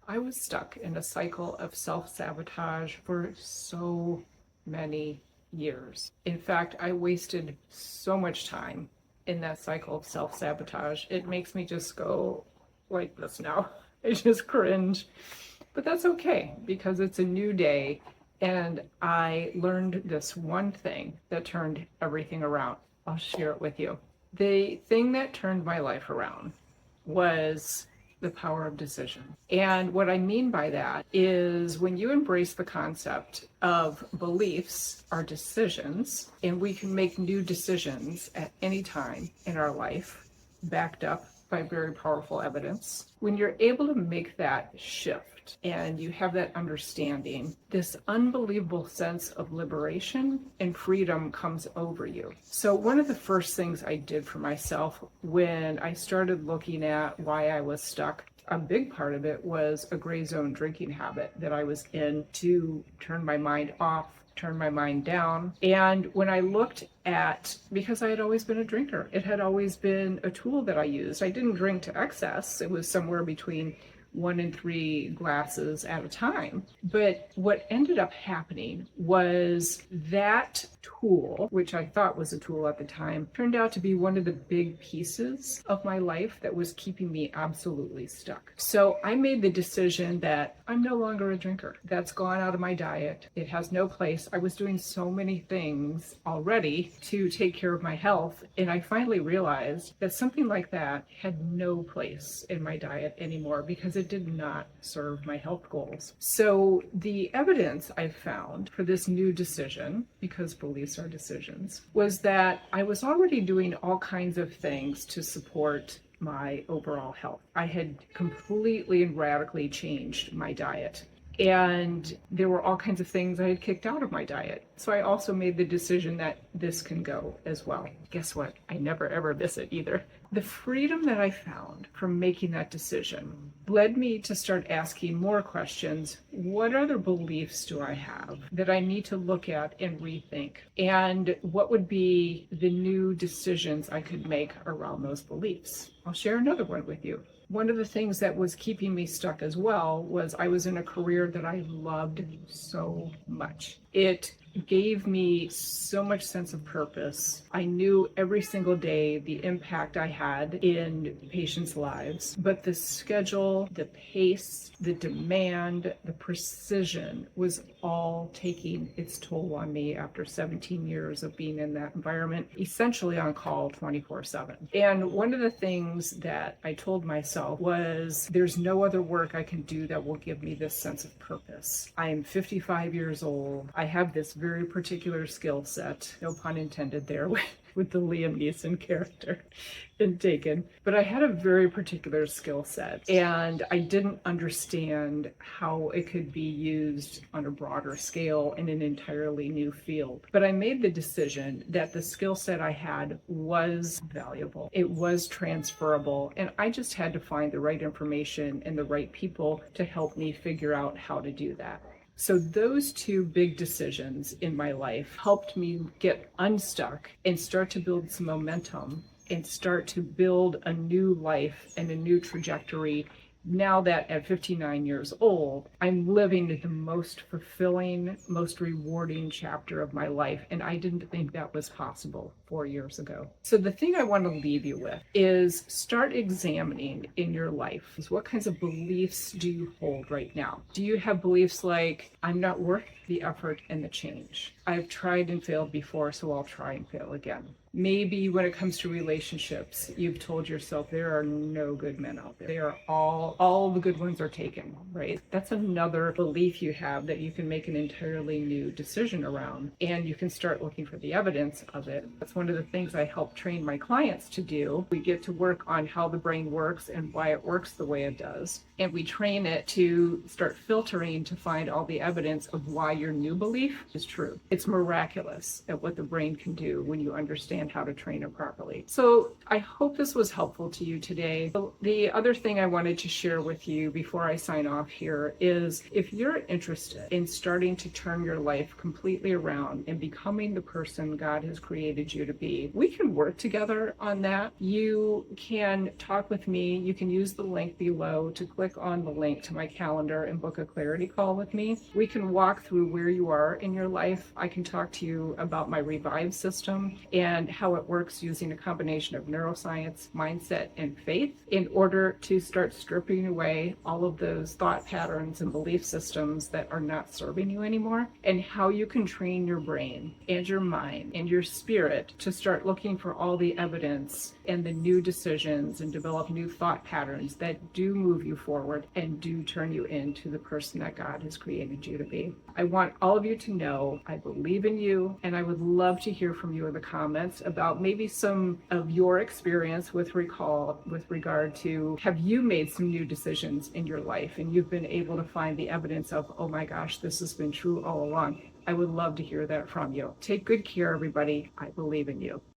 I was stuck in a cycle of self-sabotage for so many years. In fact, I wasted so much time in that cycle of self-sabotage. It makes me just go like this now. I just cringe. But that's okay because it's a new day and I learned this one thing that turned everything around. I'll share it with you. The thing that turned my life around was the power of decision. And what I mean by that is when you embrace the concept of beliefs are decisions, and we can make new decisions at any time in our life, backed up by very powerful evidence. When you're able to make that shift and you have that understanding, this unbelievable sense of liberation and freedom comes over you. So one of the first things I did for myself when I started looking at why I was stuck, a big part of it was a gray zone drinking habit that I was in to turn my mind off, turn my mind down. And when I looked at, because I had always been a drinker, it had always been a tool that I used. I didn't drink to excess. It was somewhere between 1 and 3 glasses at a time. But what ended up happening was that tool, which I thought was a tool at the time, turned out to be one of the big pieces of my life that was keeping me absolutely stuck. So I made the decision that I'm no longer a drinker. That's gone out of my diet. It has no place. I was doing so many things already to take care of my health, and I finally realized that something like that had no place in my diet anymore because it did not serve my health goals. So the evidence I found for this new decision, because beliefs are decisions, was that I was already doing all kinds of things to support my overall health. I had completely and radically changed my diet. And there were all kinds of things I had kicked out of my diet. So I also made the decision that this can go as well. Guess what? I never ever miss it either. The freedom that I found from making that decision led me to start asking more questions. What other beliefs do I have that I need to look at and rethink? And what would be the new decisions I could make around those beliefs? I'll share another one with you. One of the things that was keeping me stuck as well was I was in a career that I loved so much. It gave me so much sense of purpose. I knew every single day the impact I had in patients' lives, but the schedule, the pace, the demand, the precision was all taking its toll on me after 17 years of being in that environment, essentially on call 24/7. And one of the things that I told myself was there's no other work I can do that will give me this sense of purpose. I am 55 years old. I have this very particular skill set, no pun intended there, with the Liam Neeson character in Taken. But I had a very particular skill set, and I didn't understand how it could be used on a broader scale in an entirely new field. But I made the decision that the skill set I had was valuable. It was transferable, and I just had to find the right information and the right people to help me figure out how to do that. So those two big decisions in my life helped me get unstuck and start to build some momentum and start to build a new life and a new trajectory. Now that at 59 years old, I'm living the most fulfilling, most rewarding chapter of my life. And I didn't think that was possible 4 years ago. So the thing I want to leave you with is start examining in your life. What kinds of beliefs do you hold right now? Do you have beliefs like, I'm not worth the effort and the change? I've tried and failed before, so I'll try and fail again. Maybe when it comes to relationships, you've told yourself there are no good men out there. They are all the good ones are taken, right? That's another belief you have that you can make an entirely new decision around, and you can start looking for the evidence of it. That's one of the things I help train my clients to do. We get to work on how the brain works and why it works the way it does. And we train it to start filtering to find all the evidence of why your new belief is true. It's miraculous at what the brain can do when you understand understand how to train it properly. So I hope this was helpful to you today. The other thing I wanted to share with you before I sign off here is if you're interested in starting to turn your life completely around and becoming the person God has created you to be, we can work together on that. You can talk with me. You can use the link below to click on the link to my calendar and book a clarity call with me. We can walk through where you are in your life. I can talk to you about my Revive system and how it works using a combination of neuroscience, mindset, and faith in order to start stripping away all of those thought patterns and belief systems that are not serving you anymore, and how you can train your brain and your mind and your spirit to start looking for all the evidence and the new decisions and develop new thought patterns that do move you forward and do turn you into the person that God has created you to be. I want all of you to know I believe in you, and I would love to hear from you in the comments about maybe some of your experience with regard to, have you made some new decisions in your life and you've been able to find the evidence of, oh my gosh, this has been true all along. I would love to hear that from you. Take good care, everybody. I believe in you.